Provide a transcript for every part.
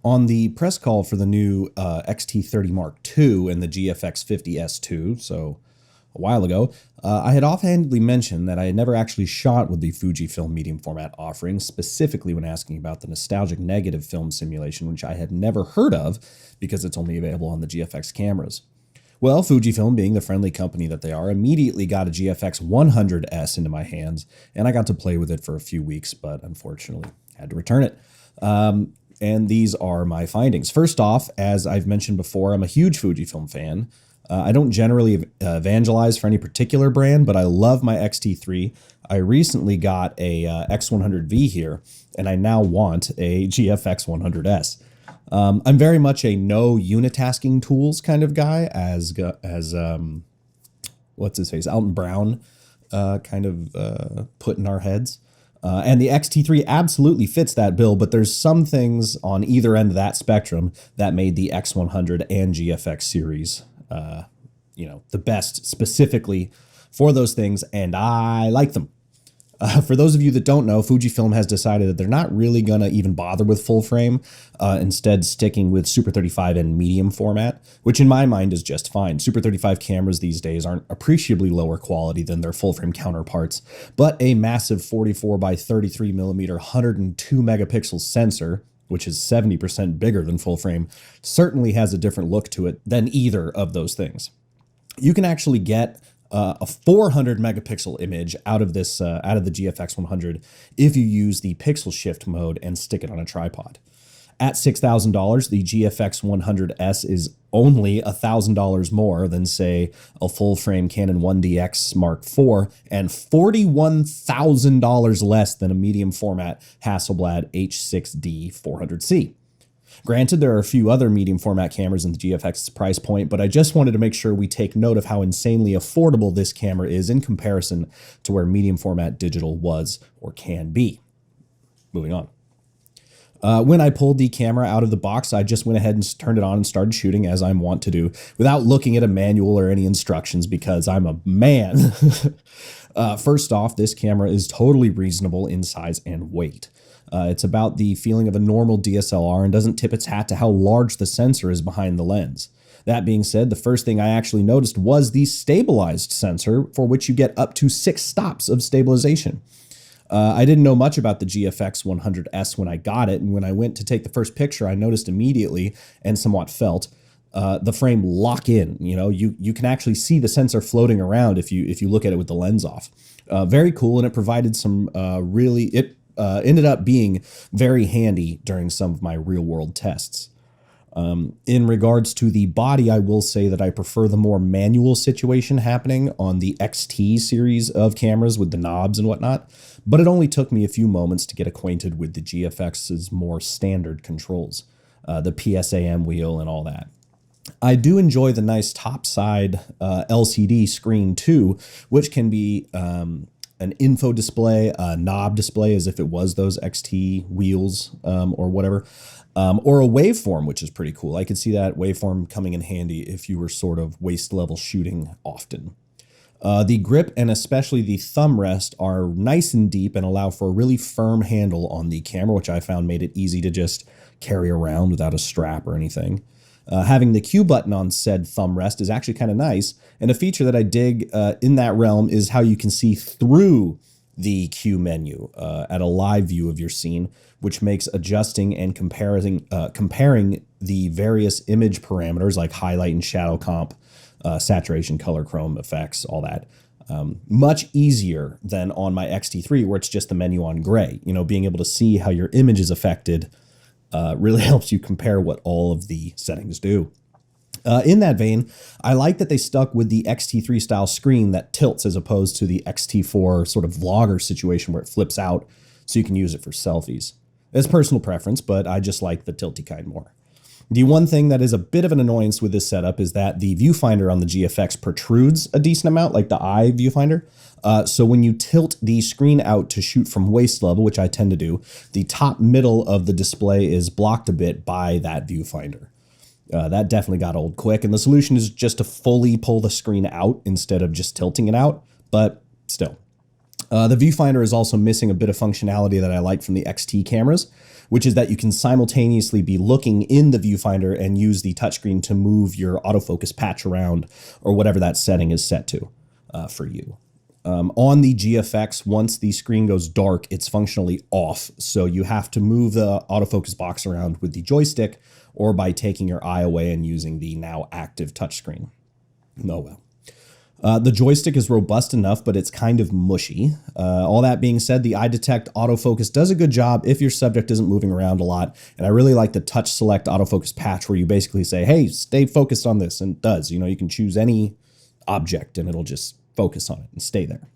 On the press call for the new XT30 Mark II and the GFX50S2, so a while ago, I had offhandedly mentioned that I had never actually shot with the Fujifilm medium format offering, specifically when asking about the nostalgic negative film simulation, which I had never heard of because it's only available on the GFX cameras. Well, Fujifilm, being the friendly company that they are, immediately got a GFX100s into my hands, and I got to play with it for a few weeks, but unfortunately had to return it. And these are my findings. First off, as I've mentioned before, I'm a huge Fujifilm fan. I don't generally evangelize for any particular brand, but I love my X-T3. I recently got a X100V here, and I now want a GFX100S. I'm very much a no unitasking tools kind of guy, as what's his face, Alton Brown kind of put in our heads. And the X-T3 absolutely fits that bill, but there's some things on either end of that spectrum that made the X100 and GFX series, the best specifically for those things, and I like them. For those of you that don't know, Fujifilm has decided that they're not really going to even bother with full frame, instead sticking with Super 35 and medium format, which in my mind is just fine. Super 35 cameras these days aren't appreciably lower quality than their full frame counterparts, but a massive 44 by 33 millimeter 102 megapixel sensor, which is 70% bigger than full frame, certainly has a different look to it than either of those things. You can actually get a 400 megapixel image out of this out of the GFX 100 if you use the pixel shift mode and stick it on a tripod. At $6,000, the GFX 100S is only $1,000 more than, say, a full frame Canon 1DX Mark IV, and $41,000 less than a medium format Hasselblad H6D 400C. Granted, there are a few other medium format cameras in the GFX price point, but I just wanted to make sure we take note of how insanely affordable this camera is in comparison to where medium format digital was or can be. Moving on. When I pulled the camera out of the box, I just went ahead and turned it on and started shooting as I'm wont to do without looking at a manual or any instructions because I'm a man. First off, this camera is totally reasonable in size and weight. It's about the feeling of a normal DSLR and doesn't tip its hat to how large the sensor is behind the lens. That being said, the first thing I actually noticed was the stabilized sensor, for which you get up to 6 stops of stabilization. I didn't know much about the GFX 100S when I got it, and when I went to take the first picture, I noticed immediately, and somewhat felt, the frame lock in. You can actually see the sensor floating around if you look at it with the lens off. Very cool, and it provided some ended up being very handy during some of my real-world tests. In regards to the body, I will say that I prefer the more manual situation happening on the XT series of cameras with the knobs and whatnot, but it only took me a few moments to get acquainted with the GFX's more standard controls, the PSAM wheel and all that. I do enjoy the nice topside LCD screen too, which can be an info display, a knob display as if it was those XT wheels or whatever, or a waveform, which is pretty cool. I could see that waveform coming in handy if you were sort of waist level shooting often. The grip and especially the thumb rest are nice and deep and allow for a really firm handle on the camera, which I found made it easy to just carry around without a strap or anything. Having the Q button on said thumb rest is actually kind of nice, and a feature that I dig in that realm is how you can see through the Q menu at a live view of your scene, which makes adjusting and comparing the various image parameters like highlight and shadow comp, saturation, color, chrome, effects, all that, much easier than on my X-T3 where it's just the menu on gray. Being able to see how your image is affected really helps you compare what all of the settings do. In that vein, I like that they stuck with the X-T3 style screen that tilts as opposed to the X-T4 sort of vlogger situation where it flips out so you can use it for selfies. It's personal preference, but I just like the tilty kind more. The one thing that is a bit of an annoyance with this setup is that the viewfinder on the GFX protrudes a decent amount, like the eye viewfinder. So when you tilt the screen out to shoot from waist level, which I tend to do, the top middle of the display is blocked a bit by that viewfinder. That definitely got old quick, and the solution is just to fully pull the screen out instead of just tilting it out, but still. The viewfinder is also missing a bit of functionality that I like from the XT cameras, which is that you can simultaneously be looking in the viewfinder and use the touchscreen to move your autofocus patch around or whatever that setting is set to for you. On the GFX, once the screen goes dark, it's functionally off. So you have to move the autofocus box around with the joystick or by taking your eye away and using the now active touchscreen. Oh well. The joystick is robust enough, but it's kind of mushy. All that being said, the eye detect autofocus does a good job if your subject isn't moving around a lot. And I really like the touch select autofocus patch where you basically say, hey, stay focused on this. And it does. You know, you can choose any object and it'll just focus on it and stay there.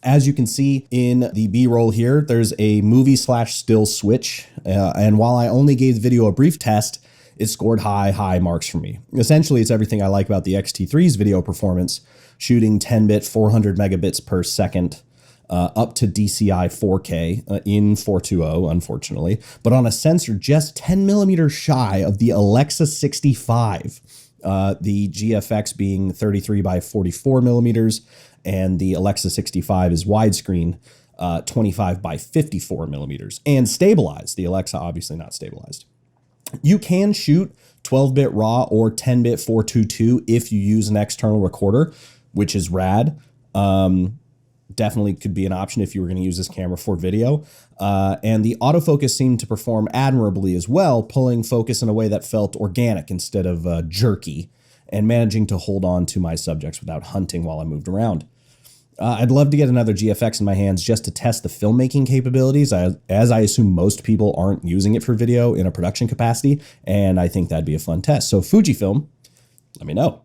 As you can see in the B-roll here, there's a movie/still switch. And while I only gave the video a brief test, it scored high marks for me. Essentially, it's everything I like about the X-T3's video performance, shooting 10-bit 400 megabits per second, up to DCI 4K in 420, unfortunately, but on a sensor just 10 millimeters shy of the Alexa 65. The GFX being 33 by 44 millimeters, and the Alexa 65 is widescreen, 25 by 54 millimeters, and stabilized. The Alexa obviously not stabilized. You can shoot 12-bit RAW or 10-bit 422 if you use an external recorder, which is rad. Definitely could be an option if you were going to use this camera for video. And the autofocus seemed to perform admirably as well, pulling focus in a way that felt organic instead of jerky, and managing to hold on to my subjects without hunting while I moved around. I'd love to get another GFX in my hands just to test the filmmaking capabilities, as I assume most people aren't using it for video in a production capacity, and I think that'd be a fun test. So Fujifilm, let me know.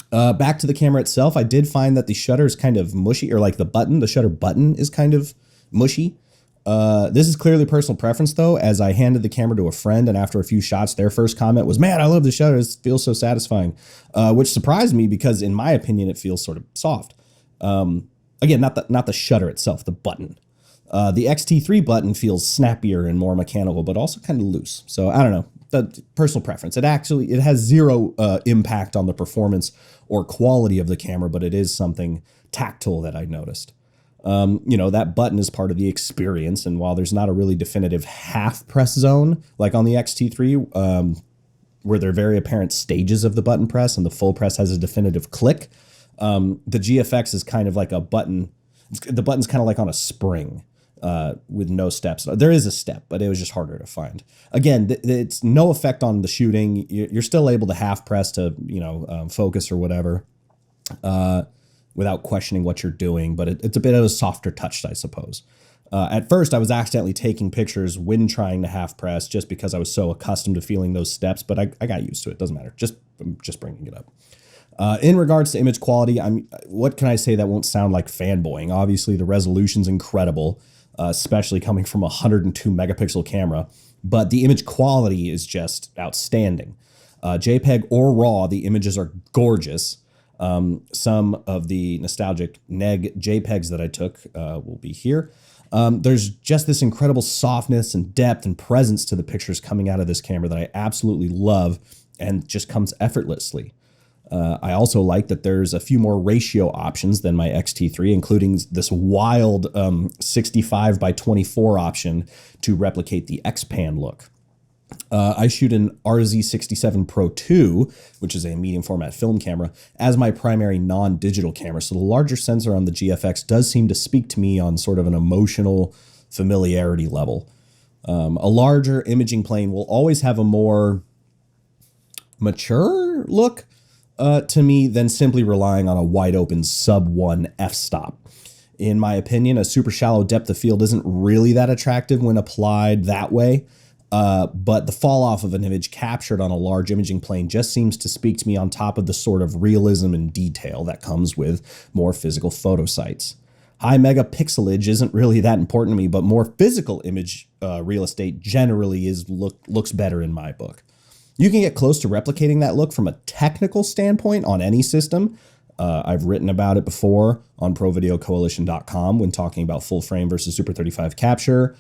Back to the camera itself, I did find that the shutter is kind of mushy, or like the shutter button is kind of mushy. This is clearly personal preference though, as I handed the camera to a friend and after a few shots, their first comment was, man, I love the shutter. It feels so satisfying, which surprised me because in my opinion, it feels sort of soft. Again, not the shutter itself, the button. The X-T3 button feels snappier and more mechanical, but also kind of loose. So I don't know. The personal preference. It has zero impact on the performance or quality of the camera, but it is something tactile that I noticed. You know, that button is part of the experience, and while there's not a really definitive half press zone like on the X-T3, where there are very apparent stages of the button press and the full press has a definitive click, the GFX is kind of like a button. The button's kind of like on a spring. With no steps. There is a step, but it was just harder to find. Again, it's no effect on the shooting. You're still able to half press to, focus or whatever, without questioning what you're doing, but it's a bit of a softer touch, I suppose. At first, I was accidentally taking pictures when trying to half press just because I was so accustomed to feeling those steps, but I got used to it. Doesn't matter. I'm just bringing it up. In regards to image quality, what can I say that won't sound like fanboying? Obviously, the resolution's incredible. Especially coming from a 102 megapixel camera, but the image quality is just outstanding. JPEG or RAW, the images are gorgeous. Some of the nostalgic neg JPEGs that I took will be here. There's just this incredible softness and depth and presence to the pictures coming out of this camera that I absolutely love and just comes effortlessly. I also like that there's a few more ratio options than my X-T3, including this wild 65 by 24 option to replicate the X-Pan look. I shoot an RZ67 Pro 2, which is a medium format film camera, as my primary non-digital camera. So the larger sensor on the GFX does seem to speak to me on sort of an emotional familiarity level. A larger imaging plane will always have a more mature look to me than simply relying on a wide open sub-1 f-stop. In my opinion, a super shallow depth of field isn't really that attractive when applied that way, but the fall off of an image captured on a large imaging plane just seems to speak to me on top of the sort of realism and detail that comes with more physical photo sites. High megapixelage isn't really that important to me, but more physical image real estate generally looks better in my book. You can get close to replicating that look from a technical standpoint on any system. I've written about it before on ProVideoCoalition.com when talking about full frame versus Super 35 capture.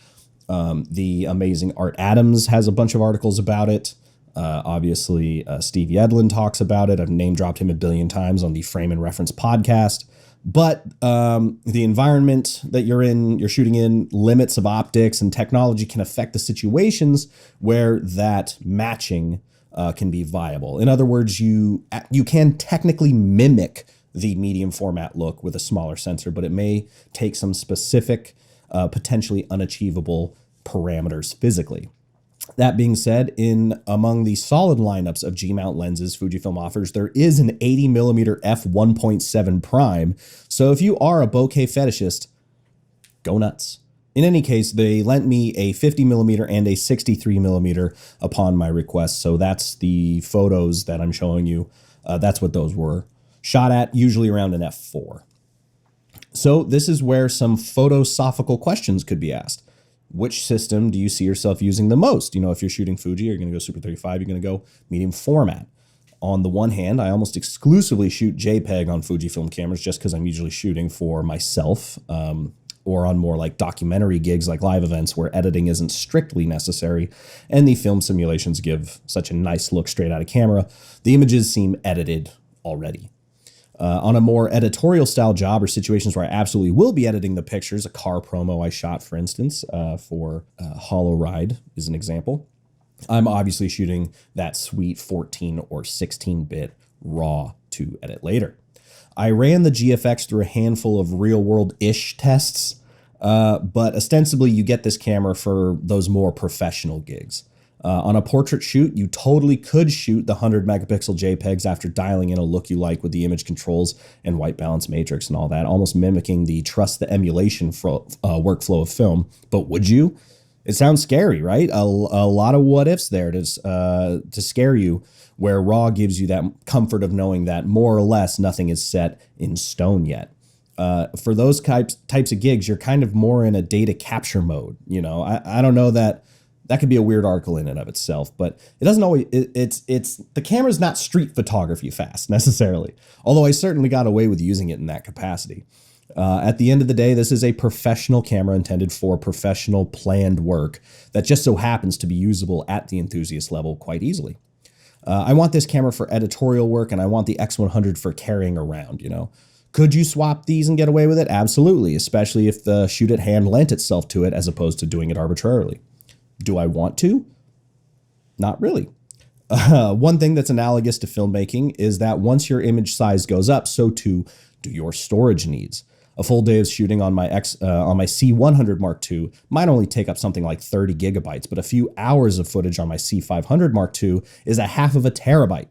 The amazing Art Adams has a bunch of articles about it. Obviously, Steve Yedlin talks about it. I've name dropped him a billion times on the Frame and Reference podcast. But the environment that you're shooting in, limits of optics and technology can affect the situations where that matching can be viable. In other words, you can technically mimic the medium format look with a smaller sensor, but it may take some specific, potentially unachievable parameters physically. That being said, among the solid lineups of G-mount lenses Fujifilm offers, there is an 80mm f1.7 prime. So if you are a bokeh fetishist, go nuts. In any case, they lent me a 50mm and a 63mm upon my request. So that's the photos that I'm showing you. That's what those were. Shot at usually around an f4. So this is where some philosophical questions could be asked. Which system do you see yourself using the most? You know, if you're shooting Fuji, you're going to go Super 35, you're going to go medium format. On the one hand, I almost exclusively shoot JPEG on Fujifilm cameras just because I'm usually shooting for myself, or on more like documentary gigs like live events where editing isn't strictly necessary and the film simulations give such a nice look straight out of camera. The images seem edited already. On a more editorial style job or situations where I absolutely will be editing the pictures, a car promo I shot, for instance, for Hollow Ride is an example, I'm obviously shooting that sweet 14 or 16-bit RAW to edit later. I ran the GFX through a handful of real-world-ish tests, but ostensibly you get this camera for those more professional gigs. On a portrait shoot, you totally could shoot the 100 megapixel JPEGs after dialing in a look you like with the image controls and white balance matrix and all that, almost mimicking the trust the emulation workflow of film. But would you? It sounds scary, right? A lot of what ifs there to scare you, where RAW gives you that comfort of knowing that more or less nothing is set in stone yet. For those types of gigs, you're kind of more in a data capture mode. You know, I don't know that could be a weird article in and of itself, but it doesn't always, it's the camera's not street photography fast necessarily, although I certainly got away with using it in that capacity. At the end of the day, this is a professional camera intended for professional planned work that just so happens to be usable at the enthusiast level quite easily. I want this camera for editorial work, and I want the X100 for carrying around, you know. Could you swap these and get away with it? Absolutely, especially if the shoot at hand lent itself to it as opposed to doing it arbitrarily. Do I want to? Not really. One thing that's analogous to filmmaking is that once your image size goes up, so too do your storage needs. A full day of shooting on my C100 Mark II might only take up something like 30 gigabytes, but a few hours of footage on my C500 Mark II is a half of a terabyte.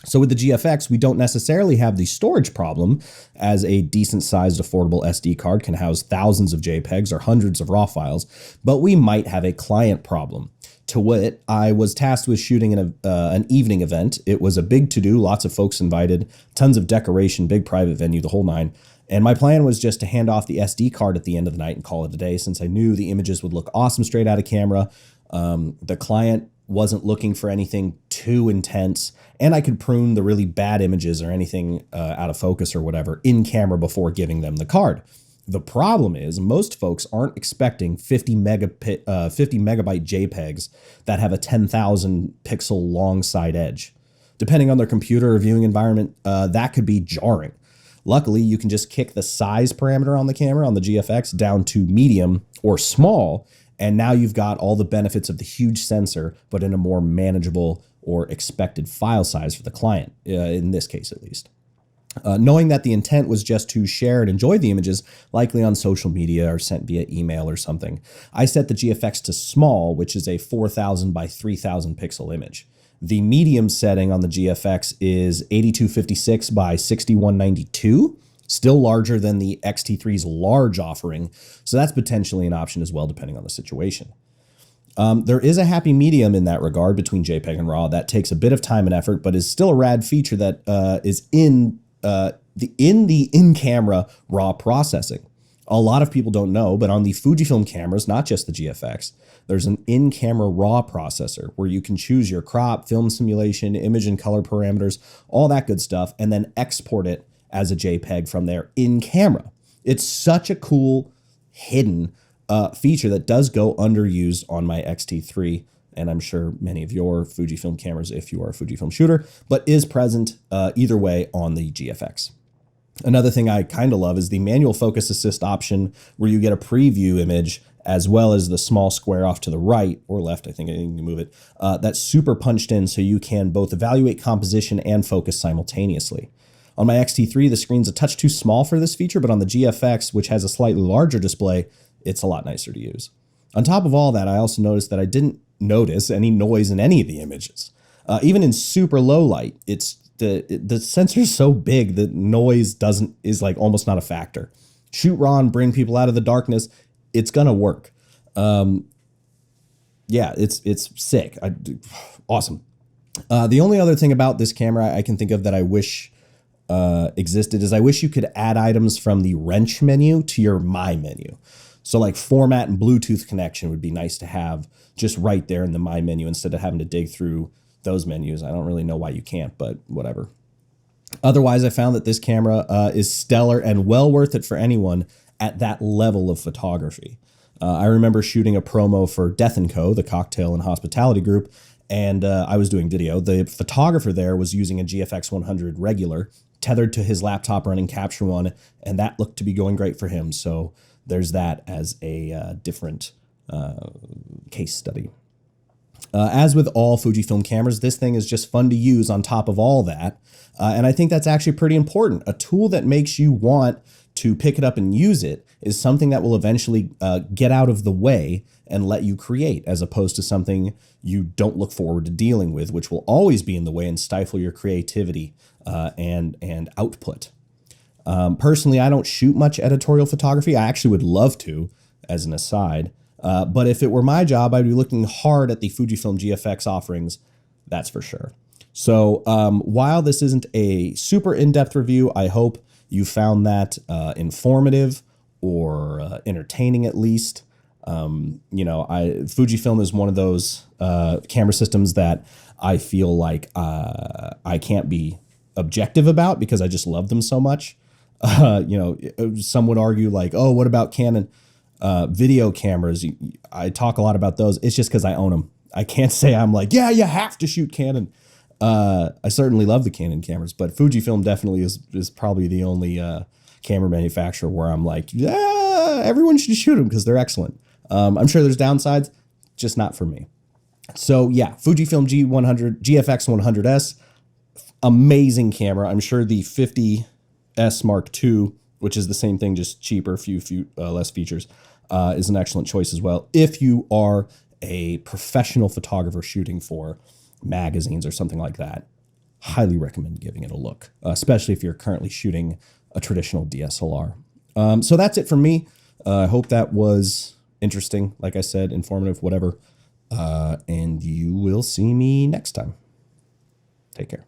So with the GFX, we don't necessarily have the storage problem, as a decent-sized affordable SD card can house thousands of JPEGs or hundreds of RAW files, but we might have a client problem. To wit, I was tasked with shooting an evening event. It was a big to-do, lots of folks invited, tons of decoration, big private venue, the whole nine. And my plan was just to hand off the SD card at the end of the night and call it a day, since I knew the images would look awesome straight out of camera. The client wasn't looking for anything too intense, and I could prune the really bad images or anything out of focus or whatever in camera before giving them the card. The problem is most folks aren't expecting 50 megabyte JPEGs that have a 10,000 pixel long side edge. Depending on their computer or viewing environment, that could be jarring. Luckily, you can just kick the size parameter on the camera on the GFX down to medium or small, and now you've got all the benefits of the huge sensor, but in a more manageable or expected file size for the client, in this case at least. Knowing that the intent was just to share and enjoy the images, likely on social media or sent via email or something, I set the GFX to small, which is a 4,000 by 3,000 pixel image. The medium setting on the GFX is 8256 by 6192, still larger than the X-T3's large offering, so that's potentially an option as well, depending on the situation. There is a happy medium in that regard between JPEG and RAW that takes a bit of time and effort, but is still a rad feature that is in the in-camera RAW processing. A lot of people don't know, but on the Fujifilm cameras, not just the GFX, there's an in-camera RAW processor where you can choose your crop, film simulation, image and color parameters, all that good stuff, and then export it as a JPEG from there in camera. It's such a cool hidden feature that does go underused on my X-T3, and I'm sure many of your Fujifilm cameras if you are a Fujifilm shooter, but is present either way on the GFX. Another thing I kind of love is the manual focus assist option, where you get a preview image as well as the small square off to the right or left. I think I need to move it. That's super punched in, so you can both evaluate composition and focus simultaneously. On my X-T3, the screen's a touch too small for this feature, but on the GFX, which has a slightly larger display, it's a lot nicer to use. On top of all that, I also noticed that I didn't notice any noise in any of the images. Even in super low light, the sensor's so big that noise is like almost not a factor. Shoot raw and bring people out of the darkness, it's gonna work. Yeah, it's sick. Awesome. The only other thing about this camera I can think of that I wish existed is I wish you could add items from the wrench menu to your My menu. So like format and Bluetooth connection would be nice to have just right there in the My menu instead of having to dig through those menus. I don't really know why you can't, but whatever. Otherwise, I found that this camera is stellar and well worth it for anyone at that level of photography. I remember shooting a promo for Death & Co., the cocktail and hospitality group, and I was doing video. The photographer there was using a GFX100 regular, tethered to his laptop running Capture One, and that looked to be going great for him. So there's that as a different case study. As with all Fujifilm cameras, this thing is just fun to use on top of all that. And I think that's actually pretty important. A tool that makes you want to pick it up and use it is something that will eventually get out of the way and let you create, as opposed to something you don't look forward to dealing with, which will always be in the way and stifle your creativity and output. Personally, I don't shoot much editorial photography. I actually would love to, as an aside. But if it were my job, I'd be looking hard at the Fujifilm GFX offerings, that's for sure. So while this isn't a super in-depth review, I hope you found that informative or entertaining at least. Fujifilm is one of those camera systems that I feel like I can't be objective about because I just love them so much. Some would argue like, oh, what about Canon video cameras? I talk a lot about those. It's just because I own them. I can't say I'm like, yeah, you have to shoot Canon. I certainly love the Canon cameras, but Fujifilm definitely is probably the only camera manufacturer where I'm like, yeah, everyone should shoot them because they're excellent. I'm sure there's downsides, just not for me. So yeah, Fujifilm GFX100s, amazing camera. I'm sure the 50S Mark II, which is the same thing, just cheaper, few less features, is an excellent choice as well. If you are a professional photographer shooting for magazines or something like that, highly recommend giving it a look, especially if you're currently shooting a traditional DSLR. So that's it from me. I hope that was interesting, like I said, informative, whatever. And you will see me next time. Take care.